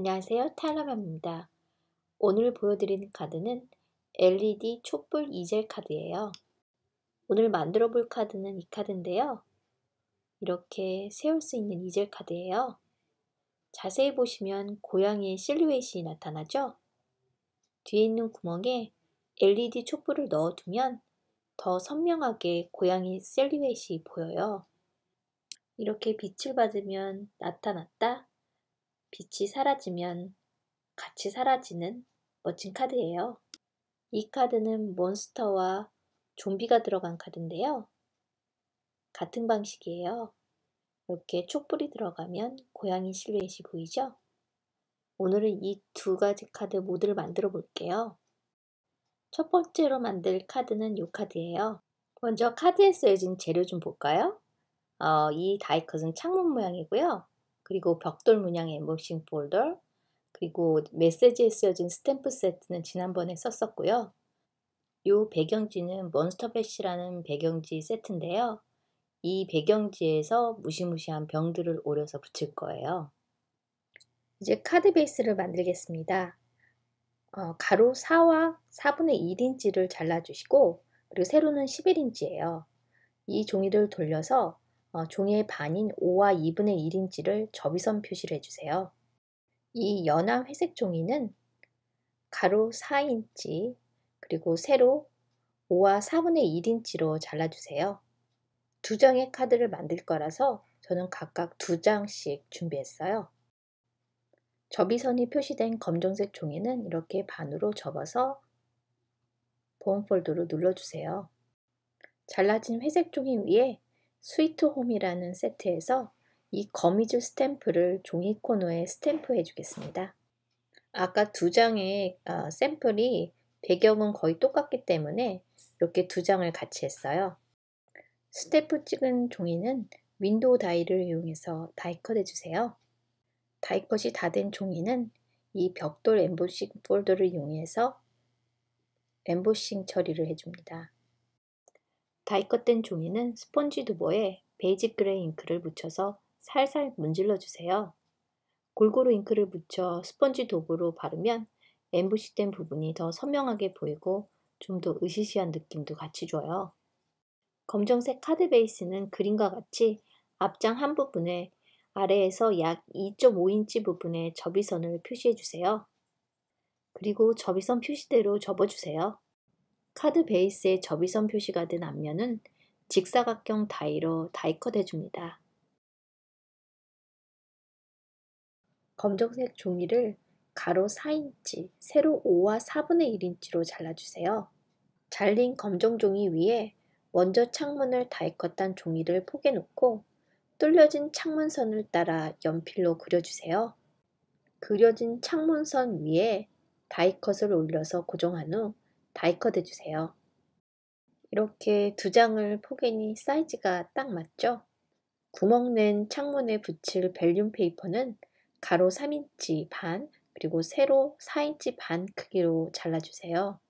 안녕하세요. 탈라맘입니다. 오늘 보여드리는 카드는 LED 촛불 이젤 카드예요. 오늘 만들어 볼 카드는 이 카드인데요. 이렇게 세울 수 있는 이젤 카드예요. 자세히 보시면 고양이의 실루엣이 나타나죠? 뒤에 있는 구멍에 LED 촛불을 넣어두면 더 선명하게 고양이 실루엣이 보여요. 이렇게 빛을 받으면 나타났다, 빛이 사라지면 같이 사라지는 멋진 카드예요. 이 카드는 몬스터와 좀비가 들어간 카드인데요. 같은 방식이에요. 이렇게 촛불이 들어가면 고양이 실루엣이 보이죠? 오늘은 이 두 가지 카드 모두를 만들어 볼게요. 첫 번째로 만들 카드는 이 카드예요. 먼저 카드에 쓰여진 재료 좀 볼까요? 이 다이컷은 창문 모양이고요. 그리고 벽돌 문양의 엠보싱 폴더, 그리고 메시지에 쓰여진 스탬프 세트는 지난번에 썼었고요. 이 배경지는 몬스터배시라는 배경지 세트인데요. 이 배경지에서 무시무시한 병들을 오려서 붙일 거예요. 이제 카드 베이스를 만들겠습니다. 가로 4와 4분의 1인치를 잘라주시고, 그리고 세로는 11인치예요. 이 종이를 돌려서 종이의 반인 5와 2분의 1인치를 접이선 표시를 해주세요. 이 연한 회색 종이는 가로 4인치, 그리고 세로 5와 4분의 1인치로 잘라주세요. 두 장의 카드를 만들 거라서 저는 각각 두 장씩 준비했어요. 접이선이 표시된 검정색 종이는 이렇게 반으로 접어서 보험 폴더로 눌러주세요. 잘라진 회색 종이 위에 스위트 홈이라는 세트에서 이 거미줄 스탬프를 종이 코너에 스탬프해 주겠습니다. 아까 두 장의 샘플이 배경은 거의 똑같기 때문에 이렇게 두 장을 같이 했어요. 스탬프 찍은 종이는 윈도우 다이를 이용해서 다이컷 해주세요. 다이컷이 다 된 종이는 이 벽돌 엠보싱 폴더를 이용해서 엠보싱 처리를 해줍니다. 다이컷된 종이는 스펀지 도버에 베이지 그레이 잉크를 묻혀서 살살 문질러 주세요. 골고루 잉크를 묻혀 스펀지 도브로 바르면 엠보싱된 부분이 더 선명하게 보이고 좀 더 으시시한 느낌도 같이 줘요. 검정색 카드 베이스는 그림과 같이 앞장 한 부분에 아래에서 약 2.5인치 부분에 접이선을 표시해 주세요. 그리고 접이선 표시대로 접어주세요. 카드 베이스에 접이선 표시가 된 앞면은 직사각형 다이로 다이컷 해줍니다. 검정색 종이를 가로 4인치, 세로 5와 4분의 1인치로 잘라주세요. 잘린 검정 종이 위에 먼저 창문을 다이컷한 종이를 포개 놓고 뚫려진 창문선을 따라 연필로 그려주세요. 그려진 창문선 위에 다이컷을 올려서 고정한 후 다이컷 해주세요. 이렇게 두 장을 포개니 사이즈가 딱 맞죠? 구멍 낸 창문에 붙일 벨륨 페이퍼는 가로 3인치 반, 그리고 세로 4인치 반 크기로 잘라주세요.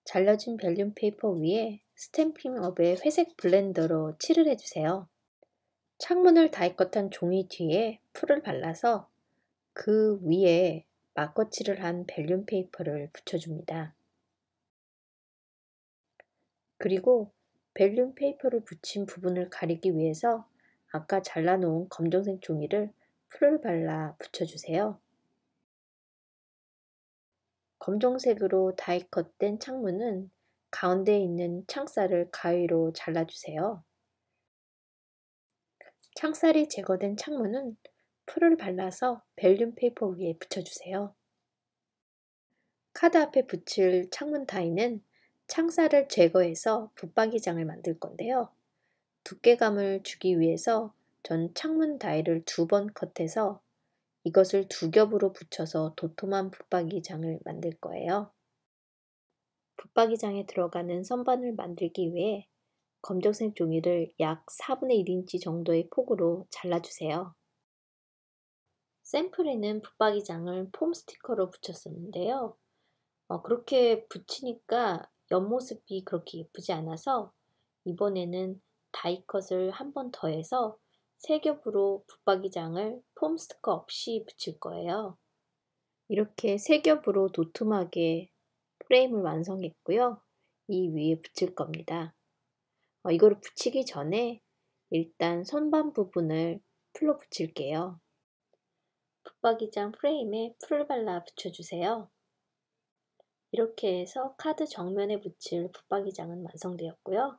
잘라진 벨륨 페이퍼 위에 스탬핑업에 회색 블렌더로 칠을 해주세요. 창문을 다이컷한 종이 뒤에 풀을 발라서 그 위에 마커칠을 한 벨륨 페이퍼를 붙여줍니다. 그리고 벨륨 페이퍼를 붙인 부분을 가리기 위해서 아까 잘라놓은 검정색 종이를 풀을 발라 붙여주세요. 검정색으로 다이컷된 창문은 가운데에 있는 창살을 가위로 잘라주세요. 창살이 제거된 창문은 풀을 발라서 벨륨 페이퍼 위에 붙여주세요. 카드 앞에 붙일 창문 다이는 창살을 제거해서 붙박이장을 만들 건데요. 두께감을 주기 위해서 전 창문 다이를 2번 컷해서 이것을 두 겹으로 붙여서 도톰한 붙박이장을 만들 거예요. 붙박이장에 들어가는 선반을 만들기 위해 검정색 종이를 약 4분의 1인치 정도의 폭으로 잘라주세요. 샘플에는 붙박이장을 폼 스티커로 붙였었는데요. 그렇게 붙이니까 옆모습이 그렇게 예쁘지 않아서 이번에는 다이컷을 한 번 더 해서 세 겹으로 붙박이장을 폼 스티커 없이 붙일 거예요. 이렇게 세 겹으로 도톰하게 프레임을 완성했고요. 이 위에 붙일 겁니다. 이거를 붙이기 전에 일단 선반 부분을 풀로 붙일게요. 붙박이장 프레임에 풀을 발라 붙여주세요. 이렇게 해서 카드 정면에 붙일 붙박이장은 완성되었고요.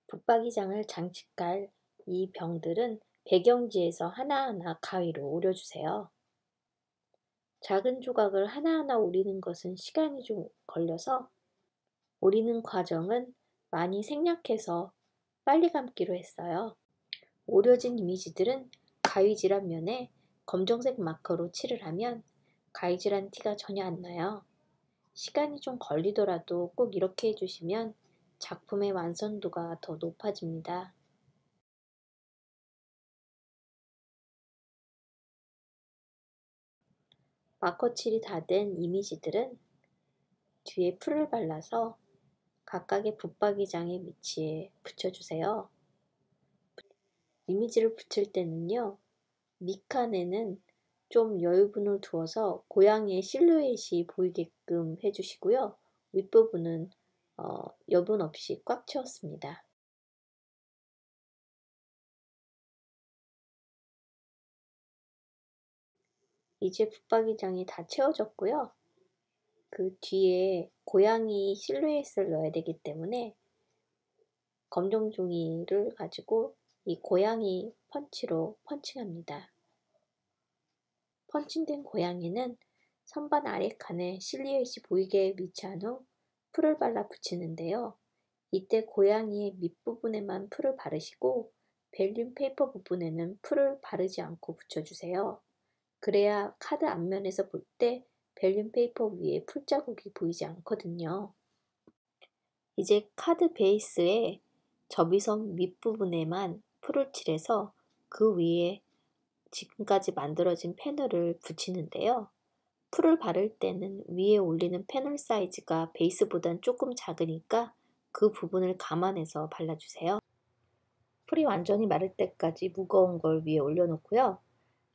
붙박이장을 장식할 이 병들은 배경지에서 하나하나 가위로 오려주세요. 작은 조각을 하나하나 오리는 것은 시간이 좀 걸려서 오리는 과정은 많이 생략해서 빨리 감기로 했어요. 오려진 이미지들은 가위질한 면에 검정색 마커로 칠을 하면 가위질한 티가 전혀 안 나요. 시간이 좀 걸리더라도 꼭 이렇게 해주시면 작품의 완성도가 더 높아집니다. 마커 칠이 다 된 이미지들은 뒤에 풀을 발라서 각각의 붙박이장의 위치에 붙여주세요. 이미지를 붙일 때는요, 밑칸에는 좀 여유분을 두어서 고양이의 실루엣이 보이게끔 해주시고요. 윗부분은 여분 없이 꽉 채웠습니다. 이제 붙박이장이 다 채워졌고요. 그 뒤에 고양이 실루엣을 넣어야 되기 때문에 검정 종이를 가지고 이 고양이 펀치로 펀칭합니다. 펀칭된 고양이는 선반 아래칸에 실루엣이 보이게 위치한 후 풀을 발라 붙이는데요. 이때 고양이의 밑부분에만 풀을 바르시고 벨륨 페이퍼 부분에는 풀을 바르지 않고 붙여주세요. 그래야 카드 앞면에서 볼 때 벨륨 페이퍼 위에 풀 자국이 보이지 않거든요. 이제 카드 베이스에 접이선 윗부분에만 풀을 칠해서 그 위에 지금까지 만들어진 패널을 붙이는데요. 풀을 바를 때는 위에 올리는 패널 사이즈가 베이스보단 조금 작으니까 그 부분을 감안해서 발라주세요. 풀이 완전히 마를 때까지 무거운 걸 위에 올려놓고요.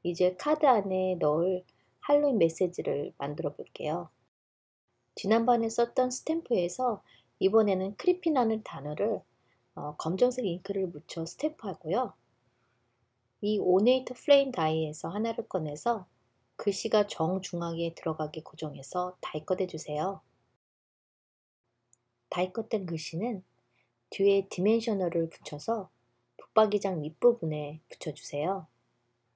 이제 카드 안에 넣을 할로윈 메시지를 만들어 볼게요. 지난번에 썼던 스탬프에서 이번에는 크리피라는 단어를 검정색 잉크를 묻혀 스탬프하고요. 이 오네이터 플레임 다이에서 하나를 꺼내서 글씨가 정중앙에 들어가게 고정해서 다이컷 해주세요. 다이컷된 글씨는 뒤에 디멘셔널을 붙여서 붙박이장 윗부분에 붙여주세요.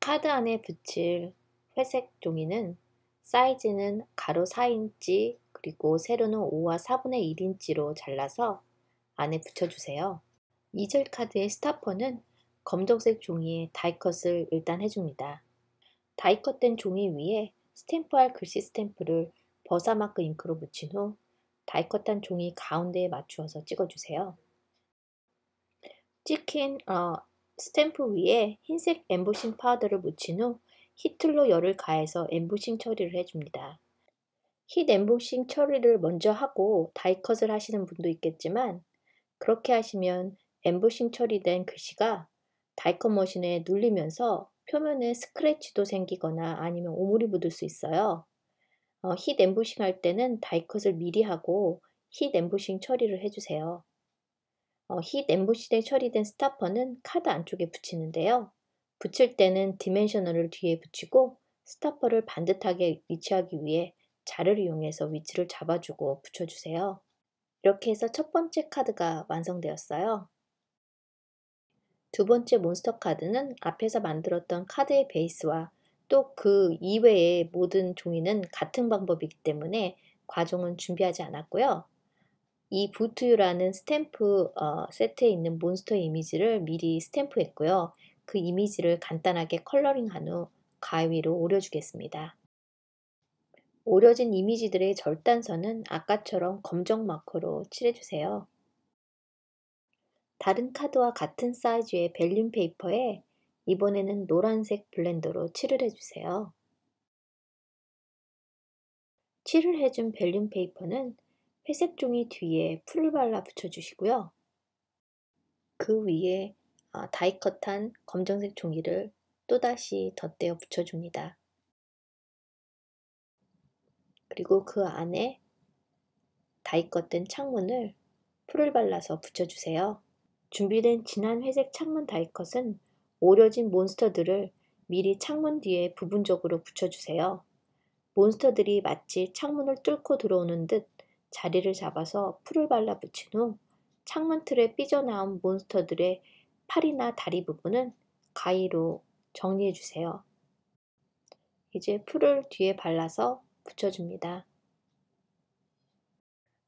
카드 안에 붙일 회색 종이는 사이즈는 가로 4인치 그리고 세로는 5와 4분의 1인치로 잘라서 안에 붙여주세요. 2절 카드의 스타퍼는 검정색 종이에 다이컷을 일단 해줍니다. 다이컷된 종이 위에 스탬프할 글씨 스탬프를 버사마크 잉크로 묻힌 후 다이컷한 종이 가운데에 맞추어서 찍어주세요. 찍힌 스탬프 위에 흰색 엠보싱 파우더를 묻힌 후 히틀로 열을 가해서 엠보싱 처리를 해줍니다. 힛 엠보싱 처리를 먼저 하고 다이컷을 하시는 분도 있겠지만 그렇게 하시면 엠보싱 처리된 글씨가 다이컷 머신에 눌리면서 표면에 스크래치도 생기거나 아니면 오물이 묻을 수 있어요. 힛 엠보싱 할 때는 다이컷을 미리 하고 힛 엠보싱 처리를 해주세요. 힛 엠보싱에 처리된 스타퍼는 카드 안쪽에 붙이는데요. 붙일 때는 디멘셔널을 뒤에 붙이고 스타퍼를 반듯하게 위치하기 위해 자를 이용해서 위치를 잡아주고 붙여주세요. 이렇게 해서 첫 번째 카드가 완성되었어요. 두 번째 몬스터 카드는 앞에서 만들었던 카드의 베이스와 또 그 이외의 모든 종이는 같은 방법이기 때문에 과정은 준비하지 않았고요. 이 부투유라는 스탬프 세트에 있는 몬스터 이미지를 미리 스탬프했고요. 그 이미지를 간단하게 컬러링한 후 가위로 오려주겠습니다. 오려진 이미지들의 절단선은 아까처럼 검정 마커로 칠해주세요. 다른 카드와 같은 사이즈의 벨륨 페이퍼에 이번에는 노란색 블렌더로 칠을 해주세요. 칠을 해준 벨륨 페이퍼는 회색 종이 뒤에 풀을 발라 붙여주시고요. 그 위에 다이컷한 검정색 종이를 또다시 덧대어 붙여줍니다. 그리고 그 안에 다이컷된 창문을 풀을 발라서 붙여주세요. 준비된 진한 회색 창문 다이컷은 오려진 몬스터들을 미리 창문 뒤에 부분적으로 붙여주세요. 몬스터들이 마치 창문을 뚫고 들어오는 듯 자리를 잡아서 풀을 발라 붙인 후 창문 틀에 삐져나온 몬스터들의 팔이나 다리 부분은 가위로 정리해주세요. 이제 풀을 뒤에 발라서 붙여줍니다.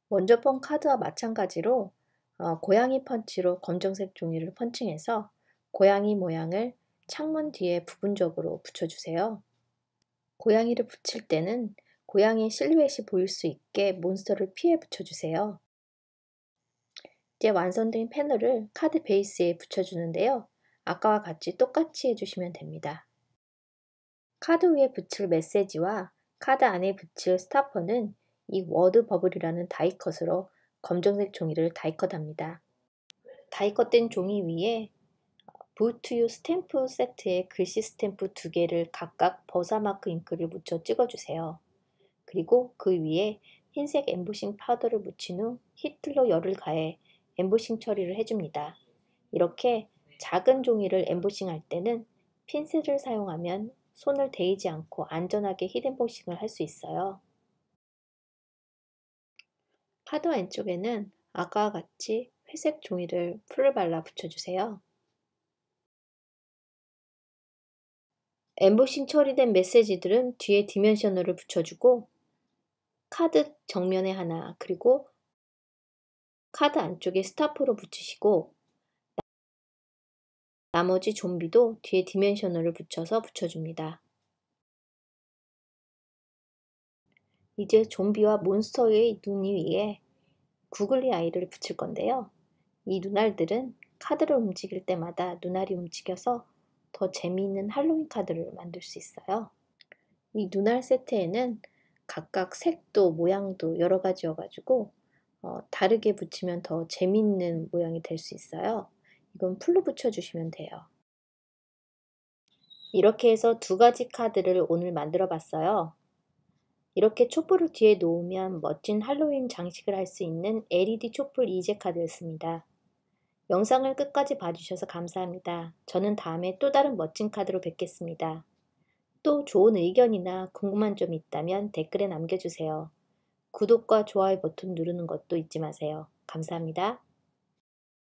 먼저 본 카드와 마찬가지로 고양이 펀치로 검정색 종이를 펀칭해서 고양이 모양을 창문 뒤에 부분적으로 붙여주세요. 고양이를 붙일 때는 고양이 실루엣이 보일 수 있게 몬스터를 피해 붙여주세요. 이제 완성된 패널을 카드 베이스에 붙여주는데요. 아까와 같이 똑같이 해주시면 됩니다. 카드 위에 붙일 메시지와 카드 안에 붙일 스타퍼는 이 워드 버블이라는 다이컷으로 검정색 종이를 다이컷합니다. 다이컷된 종이 위에 부투유 스탬프 세트의 글씨 스탬프 2개를 각각 버사마크 잉크를 묻혀 찍어주세요. 그리고 그 위에 흰색 엠보싱 파우더를 묻힌 후 히틀로 열을 가해 엠보싱 처리를 해줍니다. 이렇게 작은 종이를 엠보싱할 때는 핀셋을 사용하면 손을 대이지 않고 안전하게 히든보싱을 할 수 있어요. 카드 안쪽에는 아까와 같이 회색 종이를 풀을 발라 붙여주세요. 엠보싱 처리된 메시지들은 뒤에 디멘셔너를 붙여주고 카드 정면에 하나, 그리고 카드 안쪽에 스타프로 붙이시고 나머지 좀비도 뒤에 디멘셔너를 붙여서 붙여줍니다. 이제 좀비와 몬스터의 눈 위에 구글리 아이를 붙일 건데요. 이 눈알들은 카드를 움직일 때마다 눈알이 움직여서 더 재미있는 할로윈 카드를 만들 수 있어요. 이 눈알 세트에는 각각 색도 모양도 여러 가지여가지고 다르게 붙이면 더 재미있는 모양이 될 수 있어요. 이건 풀로 붙여주시면 돼요. 이렇게 해서 2가지 카드를 오늘 만들어 봤어요. 이렇게 촛불을 뒤에 놓으면 멋진 할로윈 장식을 할 수 있는 LED 촛불 이제 카드였습니다. 영상을 끝까지 봐주셔서 감사합니다. 저는 다음에 또 다른 멋진 카드로 뵙겠습니다. 또 좋은 의견이나 궁금한 점이 있다면 댓글에 남겨주세요. 구독과 좋아요 버튼 누르는 것도 잊지 마세요. 감사합니다.